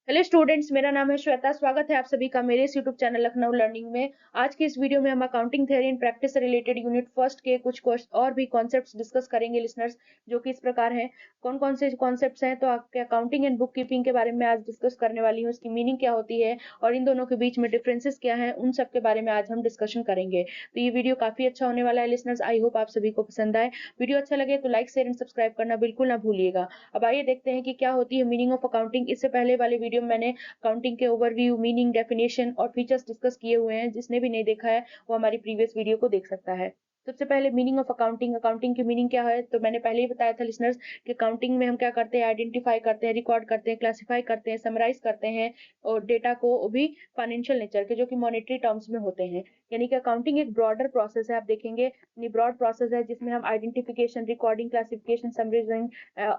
Hello students, मेरा नाम है श्वेता। स्वागत है आप सभी का मेरे इस यूट्यूब चैनल लखनऊ लर्निंग में। आज की इस वीडियो में हम अकाउंटिंग थ्योरी एंड प्रैक्टिस से रिलेटेड यूनिट फर्स्ट के कुछ और भी कॉन्सेप्ट्स डिस्कस करेंगे लिसनर्स, जो कि इस प्रकार हैं। कौन कौन से कॉन्सेप्ट्स हैं? तो आपके अकाउंटिंग एंड बुक कीपिंग के बारे में आज डिस्कस करने वाली हूँ। इसकी मीनिंग क्या होती है और इन दोनों के बीच में डिफरेंसेस क्या है, उन सब के बारे में आज हम डिस्कशन करेंगे। तो ये वीडियो काफी अच्छा होने वाला है लिसनर्स। आई होप आप सभी को पसंद आए। वीडियो अच्छा लगे तो लाइक शेयर एंड सब्सक्राइब करना बिल्कुल ना भूलिएगा। अब आइए देखते हैं कि क्या होती है मीनिंग ऑफ अकाउंटिंग। इससे पहले वाले वीडियो में मैंने अकाउंटिंग के ओवरव्यू, मीनिंग, डेफिनेशन और फीचर्स डिस्कस किए हुए हैं। जिसने भी नहीं देखा है वो हमारी प्रीवियस वीडियो को देख सकता है। सबसे पहले मीनिंग ऑफ अकाउंटिंग। अकाउंटिंग की मीनिंग क्या है? तो मैंने पहले ही बताया था लिसनर्स कि अकाउंटिंग में हम क्या करते हैं, आइडेंटिफाई करते हैं, रिकॉर्ड करते हैं, क्लासिफाई करते हैं, समराइज करते हैं और डेटा को, वो भी फाइनेंशियल नेचर के, जो कि मॉनेटरी टर्म्स में होते हैं। यानी कि अकाउंटिंग एक ब्रॉडर प्रोसेस है। आप देखेंगे ब्रॉड प्रोसेस है जिसमें हम आइडेंटिफिकेशन, रिकॉर्डिंग, क्लासिफिकेशन, समराइजिंग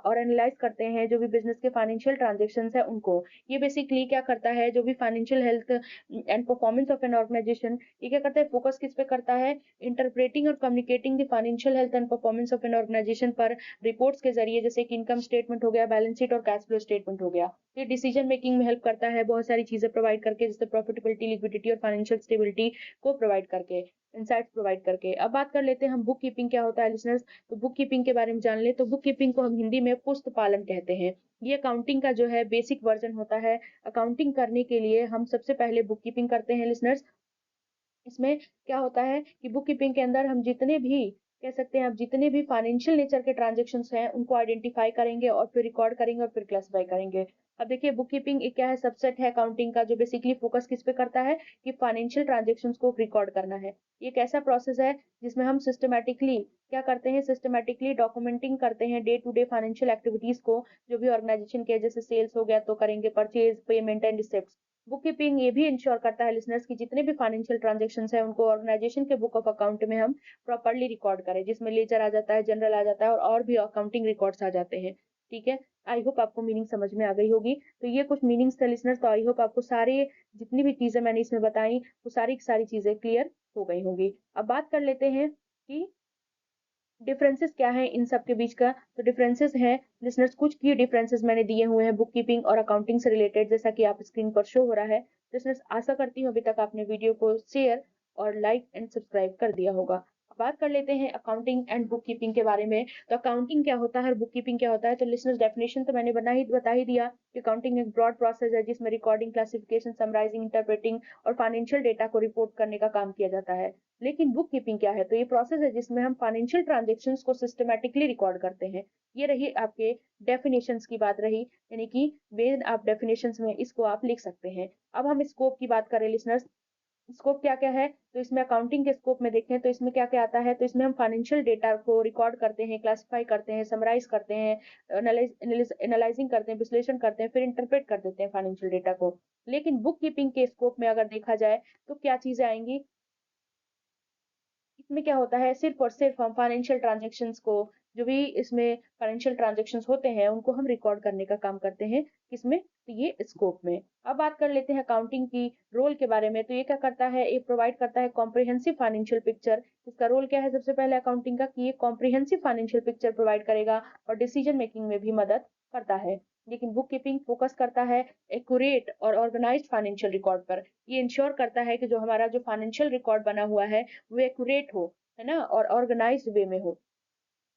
और एनालाइज करते हैं जो भी बिजनेस के फाइनेंशियल ट्रांजेक्शन है उनको। ये बेसिकली क्या करता है, जो भी financial health and performance of an organization, ये क्या करता है, फोकस किस पे करता है, इंटरप्रेटिंग और communicating the financial health and performance of an organization पर रिपोर्ट्स के जरिए, जैसे कि इनकम स्टेटमेंट हो गया, बैलेंस शीट और कैश फ्लो स्टेटमेंट हो गया। ये डिसीजन मेकिंग में हेल्प करता है बहुत सारी चीजें प्रोवाइड करके, जैसे प्रॉफिटेबिलिटी, लिक्विडिटी और फाइनेंशियल स्टेबिलिटी को प्रोवाइड करके, इनसाइट्स प्रोवाइड करके। अब बात कर लेते हैं हम बुक कीपिंग क्या होता है लिसनर्स। तो बुक कीपिंग के बारे में जान ले तो बुक कीपिंग को हम हिंदी में पुस्त पालन कहते हैं। ये अकाउंटिंग का जो है बेसिक वर्जन होता है। अकाउंटिंग करने के लिए हम सबसे पहले बुक कीपिंग करते हैं लिसनर्स। इसमें क्या होता है कि बुक कीपिंग के अंदर हम जितने भी, कह सकते हैं आप, जितने भी फाइनेंशियल नेचर के ट्रांजेक्शन्स हैं उनको आइडेंटिफाई करेंगे और फिर रिकॉर्ड करेंगे और फिर क्लासिफाई करेंगे। अब देखिए, बुक कीपिंग एक क्या है, सबसेट है अकाउंटिंग का, जो बेसिकली फोकस किस पे करता है कि फाइनेंशियल ट्रांजेक्शन्स को रिकॉर्ड करना है। ये एक ऐसा प्रोसेस है जिसमें हम सिस्टमैटिकली क्या करते हैं, सिस्टमैटिकली डॉक्यूमेंटिंग करते हैं day to day financial activities को, जो भी ऑर्गेनाइजेशन के, जैसे सेल्स हो गया तो करेंगे, purchase, payment and receipt. Book keeping ये भी इंश्योर करता है लिसनर्स की जितने भी फाइनेंशियल ट्रांजेक्शन्स हैं उनको ऑर्गेनाइजेशन के बुक ऑफ अकाउंट में हम प्रॉपर्ली रिकॉर्ड करें, जिसमें लेजर आ जाता है, जनरल आ जाता है और भी अकाउंटिंग रिकॉर्ड्स आ जाते हैं। ठीक है। आई होप आपको मीनिंग समझ में आ गई होगी। तो ये कुछ मीनिंग्स थे लिसनर्स। तो आई होप आपको सारे, जितनी भी चीजें मैंने इसमें बताई, वो सारी की सारी चीजें क्लियर हो गई होंगी। अब बात कर लेते हैं कि डिफरेंसेस क्या है इन सब के बीच का। तो डिफरेंसेस हैं लिसनर्स, कुछ की डिफरेंसेस मैंने दिए हुए हैं बुक कीपिंग और अकाउंटिंग से रिलेटेड, जैसा कि आप स्क्रीन पर शो हो रहा है। लिसनर्स, आशा करती हूँ अभी तक आपने वीडियो को शेयर और लाइक एंड सब्सक्राइब कर दिया होगा। अब बात कर लेते हैं अकाउंटिंग एंड बुक कीपिंग के बारे में। तो अकाउंटिंग क्या होता है और बुक कीपिंग क्या होता है? तो लिसनर्स, डेफिनेशन तो मैंने बता ही दिया कि अकाउंटिंग एक ब्रॉड प्रोसेस है जिसमें रिकॉर्डिंग, क्लासिफिकेशन, समराइजिंग, इंटरप्रेटिंग और फाइनेंशियल डेटा को रिपोर्ट करने का काम किया जाता है। लेकिन बुक कीपिंग क्या है? तो ये प्रोसेस है जिसमें हम फाइनेंशियल ट्रांजेक्शन्स को सिस्टमैटिकली रिकॉर्ड करते हैं। ये रही आपके डेफिनेशंस की बात रही, यानी कि वेन आप डेफिनेशंस में इसको आप लिख सकते हैं। अब हम स्कोप की बात करें लिसनर्स, स्कोप क्या क्या है? तो इसमें अकाउंटिंग के स्कोप में देखें तो इसमें क्या क्या आता है। तो इसमें हम फाइनेंशियल डेटा को रिकॉर्ड करते हैं, क्लासिफाई करते हैं, समराइज करते हैं, एनालाइजिंग करते हैं, विश्लेषण करते हैं, फिर इंटरप्रेट कर देते हैं फाइनेंशियल डेटा को। लेकिन बुक कीपिंग के स्कोप में अगर देखा जाए तो क्या चीजें आएंगी, इसमें क्या होता है, सिर्फ और सिर्फ हम फाइनेंशियल ट्रांजैक्शंस को, जो भी इसमें फाइनेंशियल ट्रांजैक्शंस होते हैं उनको हम रिकॉर्ड करने का काम करते हैं। किसमें? तो ये स्कोप में। अब बात कर लेते हैं अकाउंटिंग की रोल के बारे में। तो ये क्या करता है, ये प्रोवाइड करता है कॉम्प्रिहेंसिव फाइनेंशियल पिक्चर। इसका रोल क्या है सबसे पहले अकाउंटिंग का, कि ये कॉम्प्रिहेंसिव फाइनेंशियल पिक्चर प्रोवाइड करेगा और डिसीजन मेकिंग में भी मदद करता है। लेकिन बुक कीपिंग फोकस करता है एक्यूरेट और ऑर्गेनाइज्ड फाइनेंशियल रिकॉर्ड पर। ये इंश्योर करता है कि जो हमारा जो फाइनेंशियल रिकॉर्ड बना हुआ है वो एक्यूरेट हो, है ना, और ऑर्गेनाइज्ड वे में हो।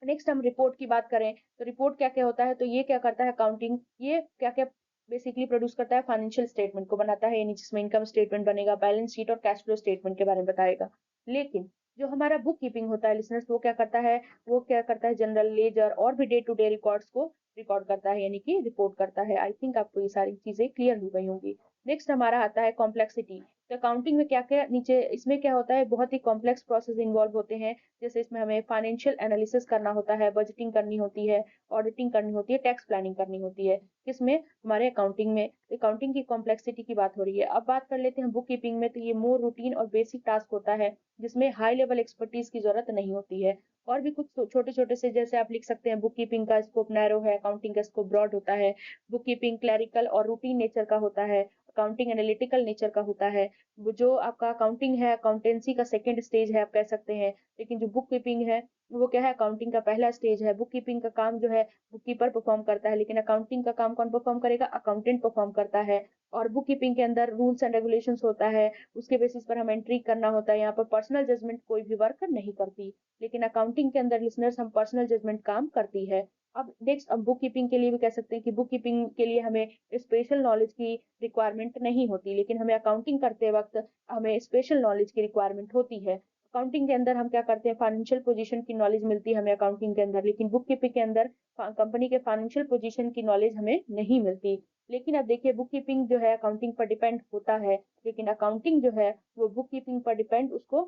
नेक्स्ट हम रिपोर्ट की बात करें तो रिपोर्ट क्या क्या होता है? तो ये क्या करता है अकाउंटिंग, ये क्या क्या बेसिकली प्रोड्यूस करता है, फाइनेंशियल स्टेटमेंट को बनाता है, यानी जिसमें इनकम स्टेटमेंट बनेगा, बैलेंस शीट और कैश फ्लो स्टेटमेंट के बारे में बताएगा। लेकिन जो हमारा बुक कीपिंग होता है लिसनर्स, वो क्या करता है, वो क्या करता है, जनरल लेजर और भी डे टू डे रिकॉर्ड्स को रिकॉर्ड करता है, यानी कि रिपोर्ट करता है। आई थिंक आपको ये सारी चीजें क्लियर हो गई होंगी। नेक्स्ट हमारा आता है कॉम्प्लेक्सिटी। तो अकाउंटिंग में क्या क्या नीचे, इसमें क्या होता है, बहुत ही कॉम्प्लेक्स प्रोसेस इन्वॉल्व होते हैं। जैसे इसमें हमें फाइनेंशियल एनालिसिस करना होता है, बजटिंग करनी होती है, ऑडिटिंग करनी होती है, टैक्स प्लानिंग करनी होती है। किसमें? हमारे अकाउंटिंग में। अकाउंटिंग की कॉम्प्लेक्सिटी की बात हो रही है। अब बात कर लेते हैं बुक कीपिंग में। तो ये मोर रूटीन और बेसिक टास्क होता है जिसमें हाई लेवल एक्सपर्टीज की जरूरत नहीं होती है। और भी कुछ छोटे छोटे से, जैसे आप लिख सकते हैं, बुक कीपिंग का स्कोप नैरो है, अकाउंटिंग का स्कोप ब्रॉड होता है। बुक कीपिंग क्लरिकल और रूटीन नेचर का होता है, अकाउंटिंग एनालिटिकल नेचर का होता है। वो जो आपका अकाउंटिंग है, अकाउंटेंसी का सेकंड स्टेज है आप कह सकते हैं। लेकिन जो बुक कीपिंग है वो क्या है, अकाउंटिंग का पहला स्टेज है। बुक कीपिंग का काम जो है बुक कीपर परफॉर्म करता है, लेकिन अकाउंटिंग का काम कौन परफॉर्म करेगा, अकाउंटेंट परफॉर्म करता है। और बुक कीपिंग के अंदर रूल्स एंड रेगुलेशंस होता है, उसके बेसिस पर हम एंट्री करना होता है। यहाँ पर पर्सनल जजमेंट कोई भी वर्क नहीं करती, लेकिन अकाउंटिंग के अंदर लिसनर्स हम पर्सनल जजमेंट काम करती है। अब नेक्स्ट, अब बुक कीपिंग के लिए भी कह सकते हैं कि बुक कीपिंग के लिए हमें स्पेशल नॉलेज की रिक्वायरमेंट नहीं होती, लेकिन हमें अकाउंटिंग करते वक्त हमें स्पेशल नॉलेज की रिक्वायरमेंट होती है। अकाउंटिंग के अंदर हम क्या करते हैं, फाइनेंशियल पोजीशन की नॉलेज मिलती है हमें अकाउंटिंग के अंदर, लेकिन बुक कीपिंग के अंदर कंपनी के फाइनेंशियल पोजीशन की नॉलेज हमें नहीं मिलती। लेकिन अब देखिए, बुक कीपिंग जो है अकाउंटिंग पर डिपेंड होता है, लेकिन अकाउंटिंग जो है वो बुक कीपिंग पर डिपेंड, उसको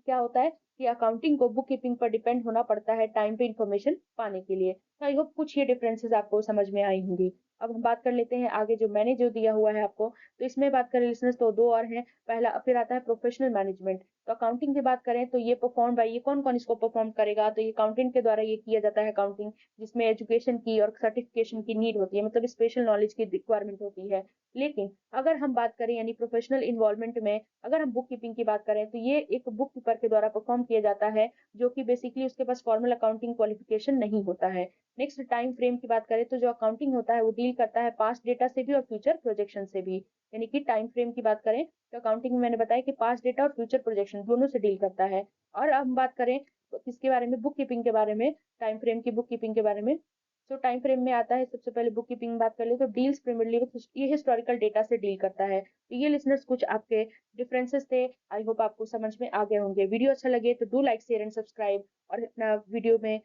क्या होता है कि अकाउंटिंग को बुक कीपिंग पर डिपेंड होना पड़ता है टाइम पे इंफॉर्मेशन पाने के लिए। तो आई होप कुछ ये डिफरेंसेस आपको समझ में आई होंगी। अब हम बात कर लेते हैं आगे, जो मैंने जो दिया हुआ है आपको, तो इसमें बात करें लिसनर्स तो दो और हैं। पहला फिर आता है प्रोफेशनल मैनेजमेंट। तो अकाउंटिंग की बात करें तो ये परफॉर्म बाय, ये कौन कौन इसको परफॉर्म करेगा, तो ये अकाउंटेंट के द्वारा ये किया जाता है अकाउंटिंग, जिसमें एजुकेशन की और सर्टिफिकेशन की नीड होती है, मतलब स्पेशल नॉलेज की रिक्वायरमेंट होती है। लेकिन अगर हम बात करें यानी प्रोफेशनल इन्वॉल्वमेंट में, अगर हम बुक कीपिंग की बात करें तो ये एक बुक कीपर के द्वारा परफॉर्म किया जाता है, जो कि बेसिकली उसके पास फॉर्मल अकाउंटिंग क्वालिफिकेशन नहीं होता है। नेक्स्ट, टाइम फ्रेम की बात करें तो जो अकाउंटिंग होता है वो डील करता है पास्ट डेटा से भी और फ्यूचर प्रोजेक्शन से भी। यानी कि टाइम फ्रेम की बात करें तो अकाउंटिंग में मैंने बताया कि पास्ट डेटा और फ्यूचर प्रोजेक्शन दोनों से डील करता है। और अब हम बात करें तो किसके बारे में, बुक कीपिंग के बारे में, टाइम फ्रेम की बुक कीपिंग के बारे में। तो टाइम फ्रेम में आता है सबसे पहले बुक कीपिंग बात कर ले तो डील्स primarily with, ये हिस्टोरिकल डेटा से डील करता है। तो ये लिसनर्स कुछ आपके डिफरेंसेस थे, आई होप आपको समझ में आ गए होंगे। वीडियो अच्छा लगे तो do like share and subscribe, और अपना वीडियो में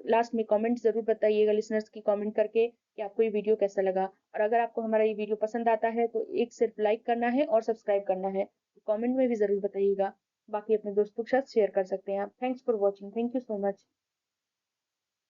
लास्ट में कमेंट जरूर बताइएगा लिसनर्स की कमेंट करके कि आपको ये वीडियो कैसा लगा। और अगर आपको हमारा ये वीडियो पसंद आता है तो एक सिर्फ लाइक करना है और सब्सक्राइब करना है, तो कमेंट में भी जरूर बताइएगा। बाकी अपने दोस्तों के साथ शेयर कर सकते हैं आप। Thanks for watching, thank you so much.